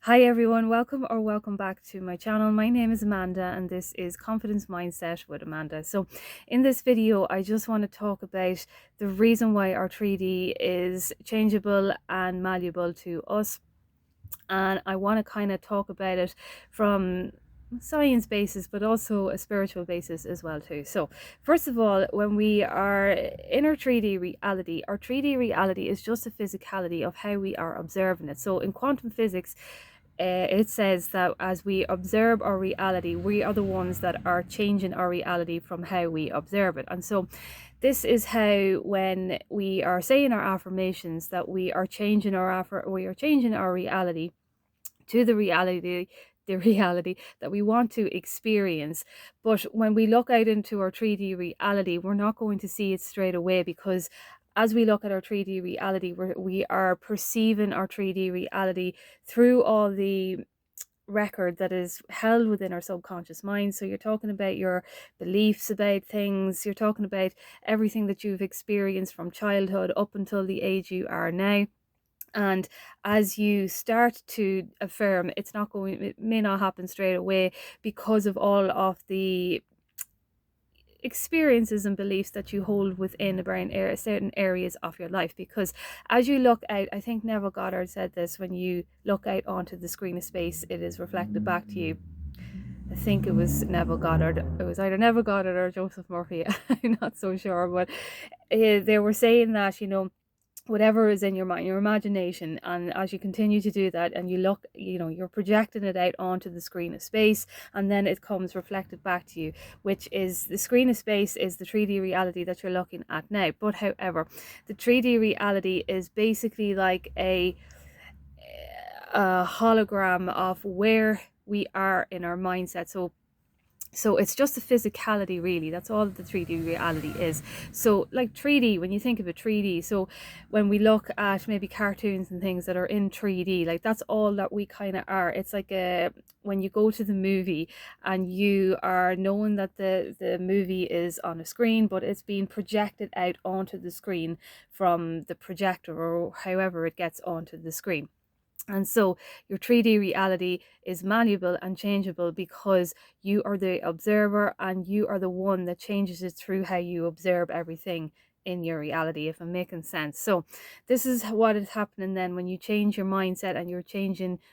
Hi everyone, welcome back to my channel. My name is Amanda and this is Confidence Mindset with Amanda. So in this video, I just want to talk about the reason why our 3D is changeable and malleable to us. And I want to kind of talk about it from science basis but also a spiritual basis as well too. So first of all, when we are in our 3D reality, our 3D reality is just a physicality of how we are observing it. So in quantum physics, it says that as we observe our reality, we are the ones that are changing our reality from how we observe it. And so this is how, when we are saying our affirmations, that we are changing our reality to the reality that we want to experience. But when we look out into our 3D reality, we're not going to see it straight away, because as we look at our 3D reality, we are perceiving our 3D reality through all the record that is held within our subconscious mind. So you're talking about your beliefs about things, you're talking about everything that you've experienced from childhood up until the age you are now. And as you start to affirm, it may not happen straight away, because of all of the experiences and beliefs that you hold within certain areas of your life. Because as you look out, I think Neville Goddard said this, when you look out onto the screen of space, it is reflected back to you. I think it was Neville Goddard. It was either Neville Goddard or Joseph Murphy. I'm not so sure, but they were saying that, whatever is in your mind, your imagination, and as you continue to do that and you look, you're projecting it out onto the screen of space, and then it comes reflected back to you, which is the screen of space is the 3D reality that you're looking at now. But however, the 3D reality is basically like a hologram of where we are in our mindset. So it's just a physicality, really. That's all the 3D reality is. So like 3D, when you think of it 3D, so when we look at maybe cartoons and things that are in 3D, like that's all that we kind of are. It's like when you go to the movie and you are knowing that the movie is on a screen, but it's being projected out onto the screen from the projector, or however it gets onto the screen. And so your 3D reality is malleable and changeable, because you are the observer and you are the one that changes it through how you observe everything in your reality, if I'm making sense. So this is what is happening then when you change your mindset and you're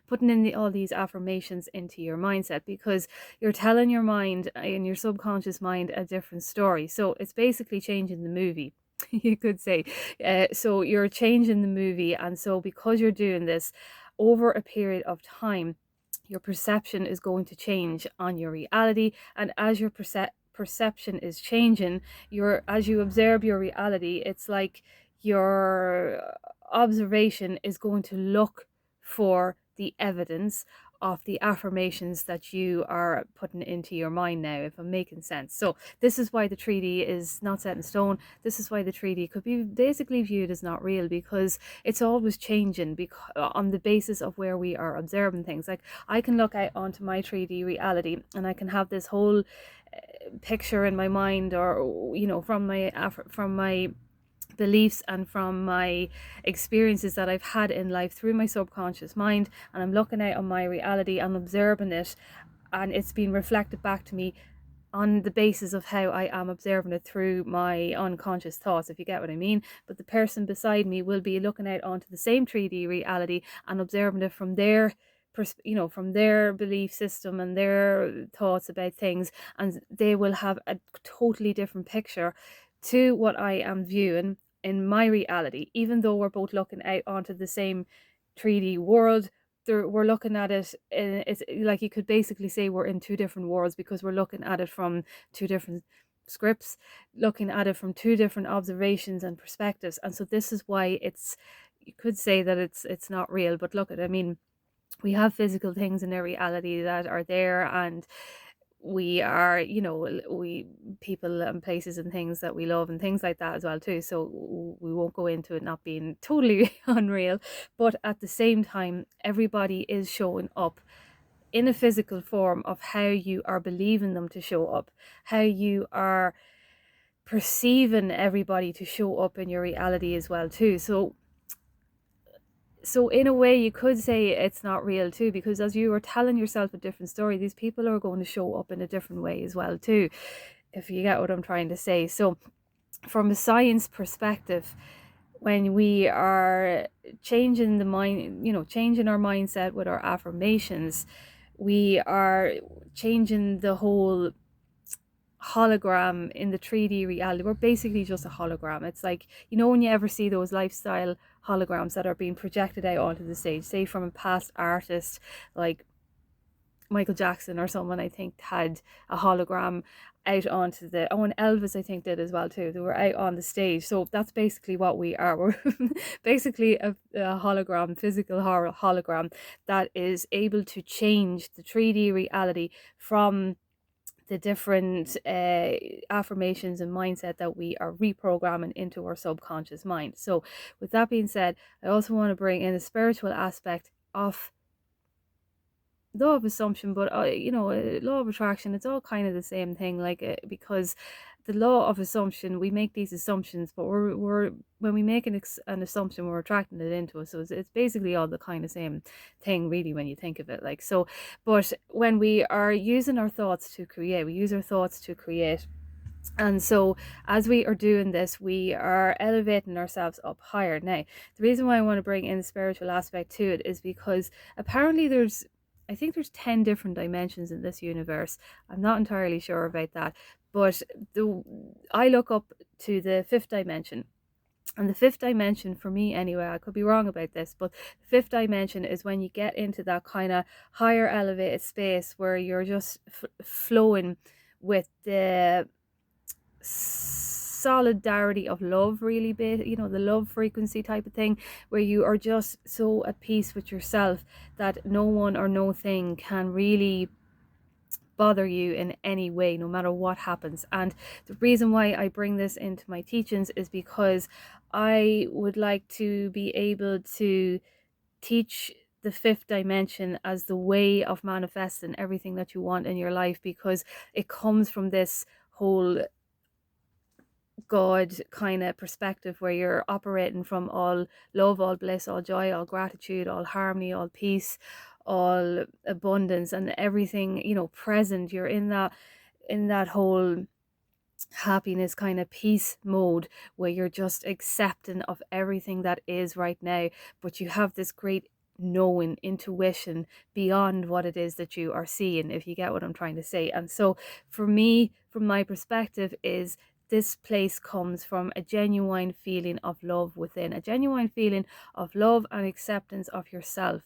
putting in all these affirmations into your mindset, because you're telling your mind and your subconscious mind a different story. So it's basically changing the movie. You could say. So you're changing the movie, and so because you're doing this over a period of time, your perception is going to change on your reality. And as your perception is changing, as you observe your reality, it's like your observation is going to look for the evidence of the affirmations that you are putting into your mind now, if I'm making sense. So this is why the 3D is not set in stone. This is why the 3D could be basically viewed as not real, because it's always changing on the basis of where we are observing things. Like I can look out onto my 3D reality and I can have this whole picture in my mind, or from my beliefs and from my experiences that I've had in life through my subconscious mind, and I'm looking out on my reality and observing it, and it's being reflected back to me on the basis of how I am observing it through my unconscious thoughts, if you get what I mean. But the person beside me will be looking out onto the same 3D reality and observing it from their from their belief system and their thoughts about things, and they will have a totally different picture to what I am viewing in my reality. Even though we're both looking out onto the same 3D world, we're looking at it it's like, you could basically say we're in two different worlds, because we're looking at it from two different scripts, looking at it from two different observations and perspectives. And so this is why you could say that it's not real. But look, I mean, we have physical things in our reality that are there, and we are, we people and places and things that we love and things like that as well too. So we won't go into it not being totally unreal, but at the same time, everybody is showing up in a physical form of how you are believing them to show up, how you are perceiving everybody to show up in your reality as well too. So so in a way you could say it's not real too, because as you are telling yourself a different story, these people are going to show up in a different way as well too, if you get what I'm trying to say. So from a science perspective, when we are changing the mind, changing our mindset with our affirmations, we are changing the whole hologram in the 3D reality. We're basically just a hologram. It's like, when you ever see those lifestyle holograms that are being projected out onto the stage, say from a past artist like Michael Jackson or someone, I think, had a hologram out onto and Elvis, I think, did as well too. They were out on the stage. So that's basically what we are. We're basically a hologram, physical hologram that is able to change the 3D reality from the different affirmations and mindset that we are reprogramming into our subconscious mind. So with that being said, I also want to bring in the spiritual aspect of law of assumption, but law of attraction, it's all kind of the same thing, like because the law of assumption, we make these assumptions, but we're when we make an assumption, we're attracting it into us. So it's basically all the kind of same thing, really, when you think of it, like. So but when we are using our thoughts to create, we use our thoughts to create. And so as we are doing this, we are elevating ourselves up higher. Now, the reason why I want to bring in the spiritual aspect to it is because apparently I think there's 10 different dimensions in this universe. I'm not entirely sure about that, but I look up to the fifth dimension. And the fifth dimension, for me anyway, I could be wrong about this, but the fifth dimension is when you get into that kind of higher elevated space where you're just flowing with the solidarity of love, really, the love frequency type of thing, where you are just so at peace with yourself that no one or no thing can really bother you in any way, no matter what happens. And the reason why I bring this into my teachings is because I would like to be able to teach the fifth dimension as the way of manifesting everything that you want in your life, because it comes from this whole God kind of perspective where you're operating from all love, all bliss, all joy, all gratitude, all harmony, all peace, all abundance, and everything, present. You're in that whole happiness kind of peace mode where you're just accepting of everything that is right now, but you have this great knowing, intuition beyond what it is that you are seeing, if you get what I'm trying to say. And so for me, from my perspective, is this place comes from a genuine feeling of love within, a genuine feeling of love and acceptance of yourself,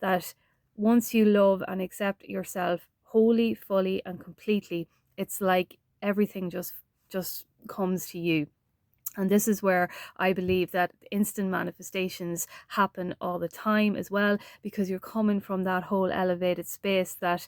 that once you love and accept yourself wholly, fully and completely, it's like everything just comes to you. And this is where I believe that instant manifestations happen all the time as well, because you're coming from that whole elevated space that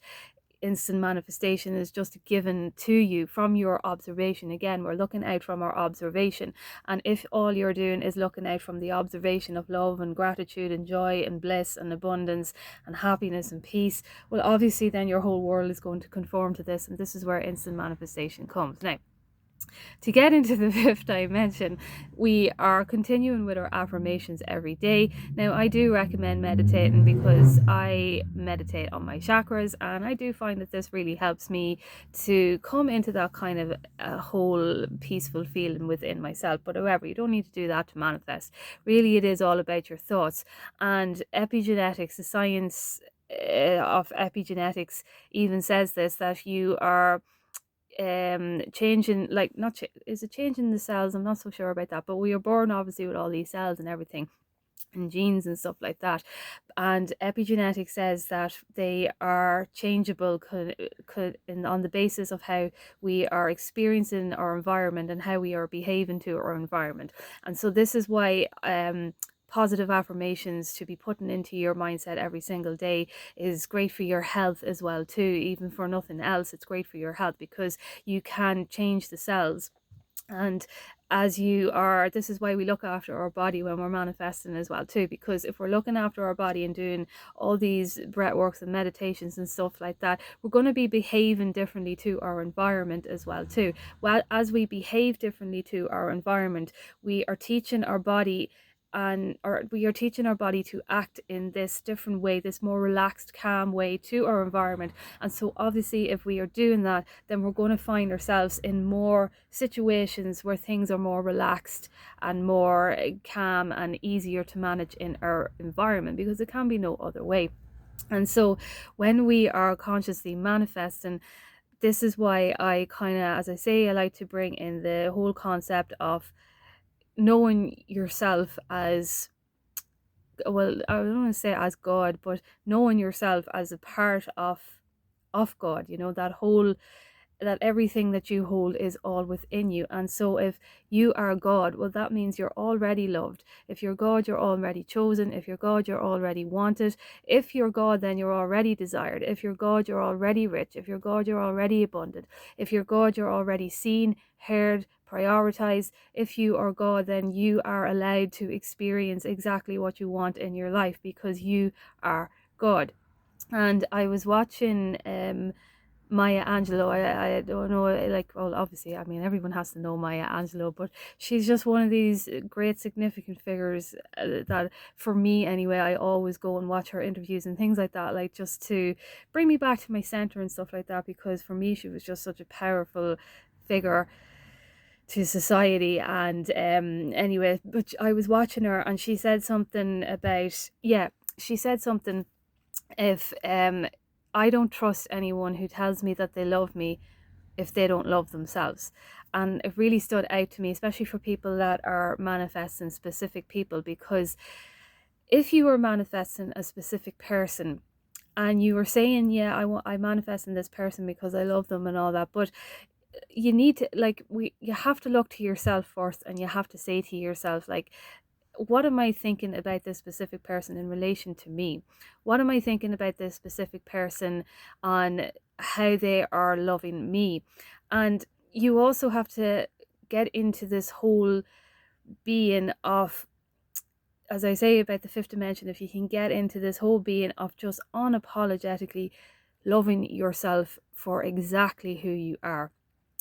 instant manifestation is just given to you from your observation. Again, we're looking out from our observation, and if all you're doing is looking out from the observation of love and gratitude and joy and bliss and abundance and happiness and peace, well, obviously then your whole world is going to conform to this, and this is where instant manifestation comes. Now, to get into the fifth dimension, we are continuing with our affirmations every day. Now, I do recommend meditating because I meditate on my chakras, and I do find that this really helps me to come into that kind of a whole peaceful feeling within myself. But however, you don't need to do that to manifest. Really, it is all about your thoughts. And epigenetics, the science of epigenetics even says this, that you are changing, like, not is it changing the cells, I'm not so sure about that, but we are born obviously with all these cells and everything and genes and stuff like that, and epigenetics says that they are changeable on the basis of how we are experiencing our environment and how we are behaving to our environment. And so this is why positive affirmations to be putting into your mindset every single day is great for your health as well too. Even for nothing else, it's great for your health because you can change the cells. And as you are, this is why we look after our body when we're manifesting as well too, because if we're looking after our body and doing all these breath works and meditations and stuff like that, we're going to be behaving differently to our environment as well too. Well, as we behave differently to our environment, we are teaching our body and or we are teaching our body to act in this different way, this more relaxed, calm way to our environment. And so obviously if we are doing that, then we're going to find ourselves in more situations where things are more relaxed and more calm and easier to manage in our environment, because it can be no other way. And so when we are consciously manifesting, this is why I kind of, as I say, I like to bring in the whole concept of knowing yourself as, well, I don't want to say as God, but knowing yourself as a part of God, that whole, that everything that you hold is all within you. And so if you are God, well, that means you're already loved. If you're God, you're already chosen. If you're God, you're already wanted. If you're God, then you're already desired. If you're God, you're already rich. If you're God, you're already abundant. If you're God, you're already seen, heard, prioritized. If you are God, then you are allowed to experience exactly what you want in your life, because you are God. And I was watching Maya Angelou. I don't know, like, well, obviously, I mean, everyone has to know Maya Angelou, but she's just one of these great significant figures that, for me anyway, I always go and watch her interviews and things like that, like just to bring me back to my center and stuff like that, because for me, she was just such a powerful figure to society. And anyway, but I was watching her and she said something about, yeah, she said something, if I don't trust anyone who tells me that they love me if they don't love themselves. And it really stood out to me, especially for people that are manifesting specific people, because if you are manifesting a specific person and you were saying, yeah, I manifest in this person because I love them and all that, but you need to, like, you have to look to yourself first, and you have to say to yourself, like, what am I thinking about this specific person in relation to me? What am I thinking about this specific person on how they are loving me? And you also have to get into this whole being of, as I say about the fifth dimension, if you can get into this whole being of just unapologetically loving yourself for exactly who you are.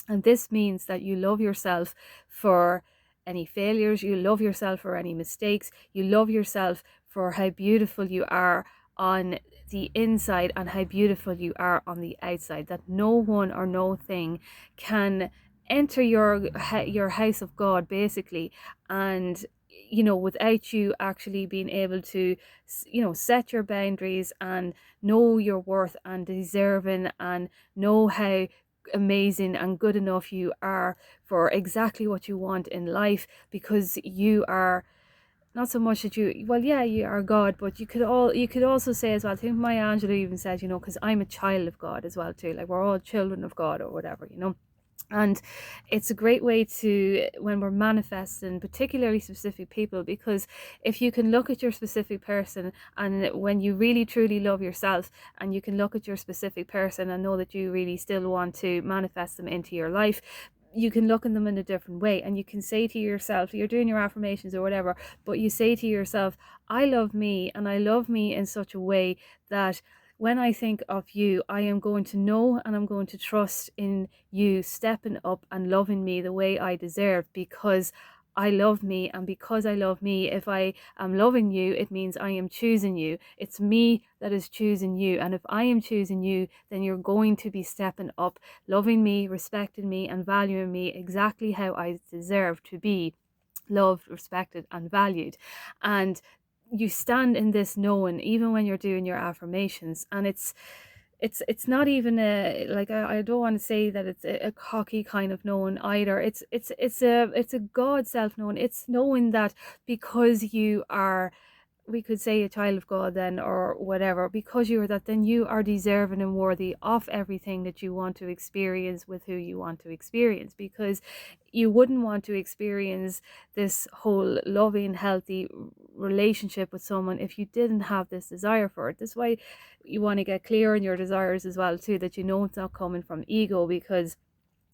And this means that you love yourself for any failures, you love yourself for any mistakes, you love yourself for how beautiful you are on the inside and how beautiful you are on the outside, that no one or no thing can enter your house of God, basically, and without you actually being able to set your boundaries and know your worth and deserving, and know how amazing and good enough you are for exactly what you want in life, because you are not so much that you, well, yeah, you are God, but you could also say as well, I think Maya Angelou even said, because I'm a child of God as well too, like we're all children of God or whatever. And it's a great way to, when we're manifesting particularly specific people, because if you can look at your specific person, and when you really truly love yourself, and you can look at your specific person and know that you really still want to manifest them into your life, you can look at them in a different way, and you can say to yourself, you're doing your affirmations or whatever, but you say to yourself, I love me, and I love me in such a way that when I think of you, I am going to know and I'm going to trust in you stepping up and loving me the way I deserve, because I love me. And because I love me, if I am loving you, it means I am choosing you. It's me that is choosing you. And if I am choosing you, then you're going to be stepping up, loving me, respecting me, and valuing me exactly how I deserve to be loved, respected, and valued. And you stand in this knowing, even when you're doing your affirmations. And it's not even a, like, I don't want to say that it's a cocky kind of knowing either. It's a God self knowing. It's knowing that because you are, we could say, a child of God then, or whatever, because you are that, then you are deserving and worthy of everything that you want to experience with who you want to experience, because you wouldn't want to experience this whole loving, healthy relationship with someone if you didn't have this desire for it. That's why you want to get clear on your desires as well too, that it's not coming from ego, because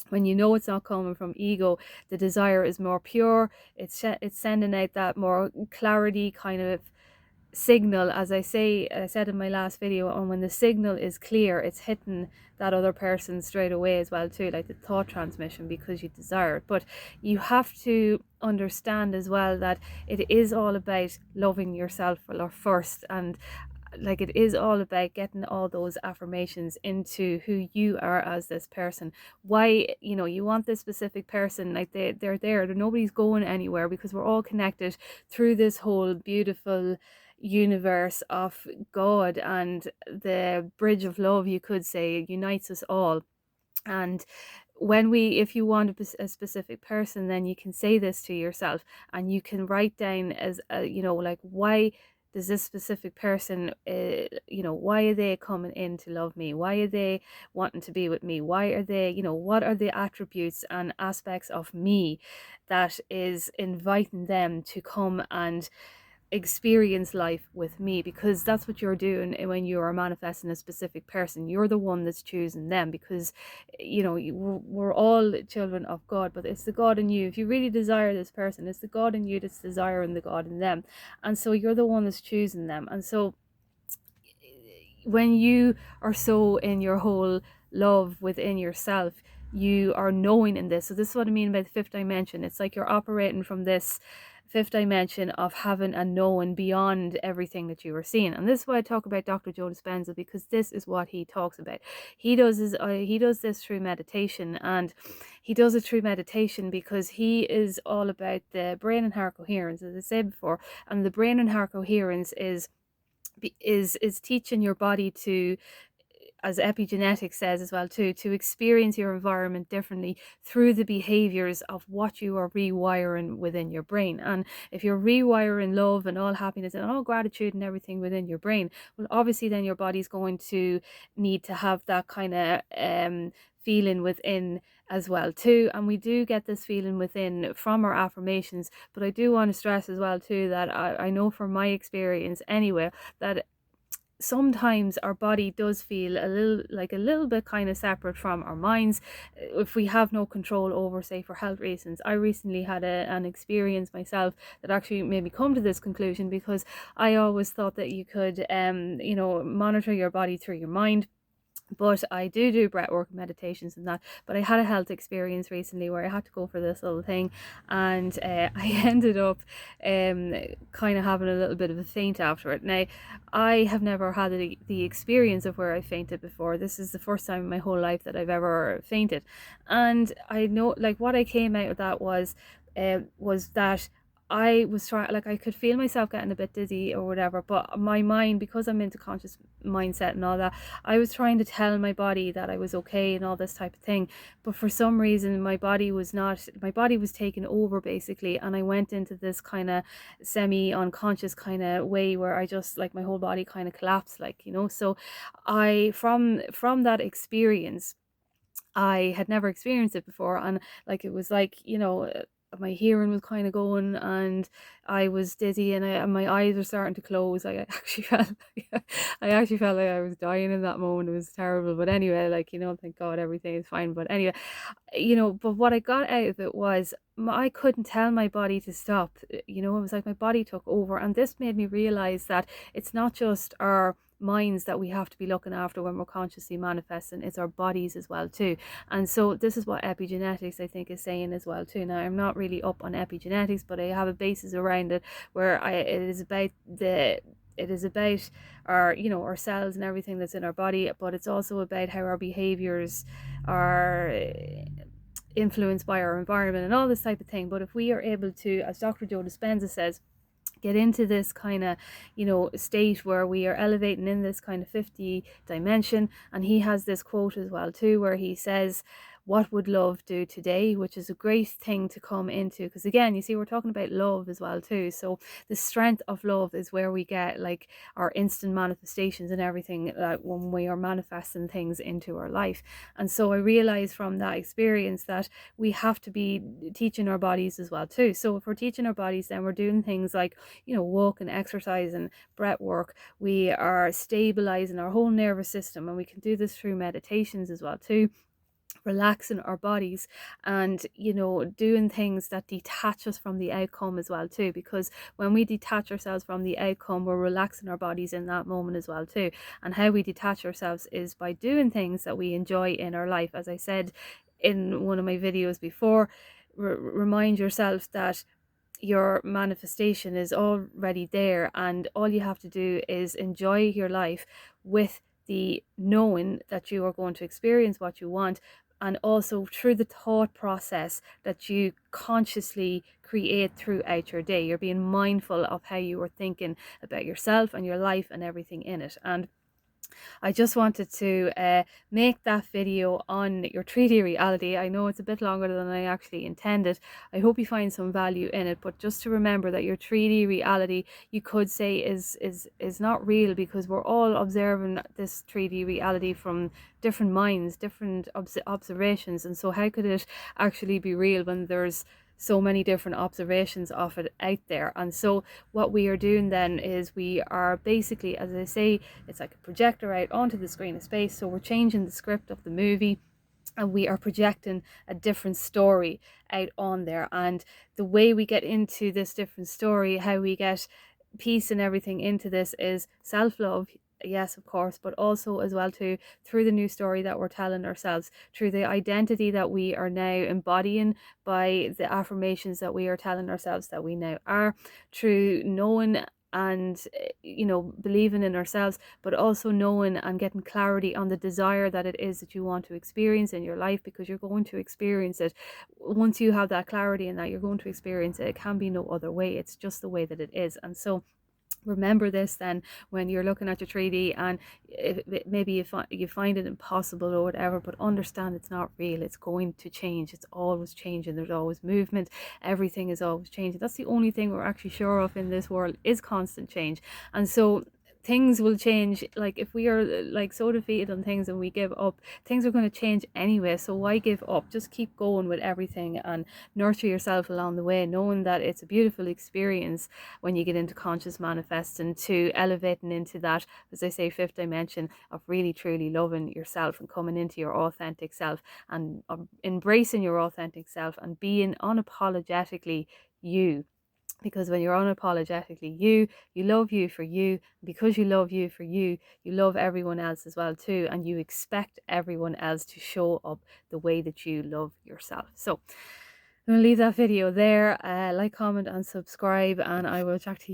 when it's not coming from ego, the desire is more pure. It's sending out that more clarity kind of signal, as I said in my last video, and when the signal is clear, it's hitting that other person straight away as well too, like the thought transmission, because you desire it. But you have to understand as well that it is all about loving yourself first, and like it is all about getting all those affirmations into who you are as this person. Why, you want this specific person, like they're there, nobody's going anywhere, because we're all connected through this whole beautiful universe of God, and the bridge of love, you could say, unites us all. And if you want a specific person, then you can say this to yourself, and you can write down as like, why does this specific person, why are they coming in to love me? Why are they wanting to be with me? Why are they, what are the attributes and aspects of me that is inviting them to come and experience life with me? Because that's what you're doing when you are manifesting a specific person. You're the one that's choosing them, because we're all children of God, but it's the God in you. If you really desire this person, it's the God in you that's desiring the God in them, and so you're the one that's choosing them. And so when you are so in your whole love within yourself, you are knowing in this. So this is what I mean by the fifth dimension. It's like you're operating from this fifth dimension of having a knowing beyond everything that you are seeing. And this is why I talk about Dr. Joe Dispenza, because this is what he talks about. He does this through meditation, and he does it through meditation because he is all about the brain and heart coherence, as I said before. And the brain and heart coherence is teaching your body to, as epigenetics says as well too, to experience your environment differently through the behaviors of what you are rewiring within your brain. And if you're rewiring love and all happiness and all gratitude and everything within your brain, well, obviously then your body's going to need to have that kind of feeling within as well too. And we do get this feeling within from our affirmations. But I do want to stress as well too that I know from my experience anyway, that sometimes our body does feel a little bit kind of separate from our minds if we have no control over, say, for health reasons. I recently had an experience myself that actually made me come to this conclusion, because I always thought that you could monitor your body through your mind. But I do breathwork meditations and that. But I had a health experience recently where I had to go for this little thing, and I ended up kind of having a little bit of a faint after it. Now, I have never had the experience of where I fainted before. This is the first time in my whole life that I've ever fainted, and I know, like, what I came out of that was that I was trying, like, I could feel myself getting a bit dizzy or whatever, but my mind, because I'm into conscious mindset and all that, I was trying to tell my body that I was okay and all this type of thing. But for some reason, my body was taken over basically, and I went into this kind of semi-unconscious kind of way where I just, like, my whole body kind of collapsed, like, so from that experience, I had never experienced it before, and like, it was like, my hearing was kind of going, and I was dizzy, and my eyes were starting to close. I actually felt like I was dying in that moment. It was terrible, but anyway, like, thank God everything is fine. But anyway, but what I got out of it was I couldn't tell my body to stop. It was like my body took over, and this made me realize that it's not just our minds that we have to be looking after when we're consciously manifesting, it's our bodies as well too. And so this is what epigenetics, I think, is saying as well too. Now, I'm not really up on epigenetics, but I have a basis around it where it is about our our cells and everything that's in our body, but it's also about how our behaviors are influenced by our environment and all this type of thing. But if we are able to, as Dr. Joe Dispenza says, get into this kind of state where we are elevating in this kind of 50 dimension, and he has this quote as well too where he says, what would love do today? Which is a great thing to come into, because again, you see, we're talking about love as well too. So the strength of love is where we get, like, our instant manifestations and everything, when we are manifesting things into our life. And so I realized from that experience that we have to be teaching our bodies as well too. So if we're teaching our bodies, then we're doing things like walk and exercise and breath work. We are stabilizing our whole nervous system, and we can do this through meditations as well too. relaxing our bodies, and doing things that detach us from the outcome as well too, because when we detach ourselves from the outcome, we're relaxing our bodies in that moment as well too. And how we detach ourselves is by doing things that we enjoy in our life. As I said in one of my videos before, remind yourself that your manifestation is already there, and all you have to do is enjoy your life with the knowing that you are going to experience what you want, and also through the thought process that you consciously create throughout your day. You're being mindful of how you are thinking about yourself and your life and everything in it. And I just wanted to make that video on your 3D reality. I know it's a bit longer than I actually intended. I hope you find some value in it, but just to remember that your 3D reality, you could say, is not real, because we're all observing this 3D reality from different minds, different observations. And so how could it actually be real when there's so many different observations of it out there? And so what we are doing then is we are basically, as I say, it's like a projector out onto the screen of space. So we're changing the script of the movie, and we are projecting a different story out on there. And the way we get into this different story, how we get peace and everything into this, is self-love, yes, of course, but also as well too through the new story that we're telling ourselves, through the identity that we are now embodying by the affirmations that we are telling ourselves that we now are, through knowing and believing in ourselves, but also knowing and getting clarity on the desire that it is that you want to experience in your life, because you're going to experience it. Once you have that clarity and that you're going to experience it, it can be no other way. It's just the way that it is. And so remember this then when you're looking at your 3D, and maybe you find it impossible or whatever, but understand it's not real. It's going to change. It's always changing. There's always movement. Everything is always changing. That's the only thing we're actually sure of in this world, is constant change. And so things will change. Like if we are like so defeated on things and we give up, things are going to change anyway. So why give up? Just keep going with everything and nurture yourself along the way, knowing that it's a beautiful experience when you get into conscious manifesting, to elevating into that, as I say, fifth dimension of really truly loving yourself and coming into your authentic self, and embracing your authentic self and being unapologetically you. Because when you're unapologetically you, you love you for you. Because you love you for you, you love everyone else as well too, and you expect everyone else to show up the way that you love yourself. So I'm going to leave that video there. Like, comment and subscribe, and I will chat to you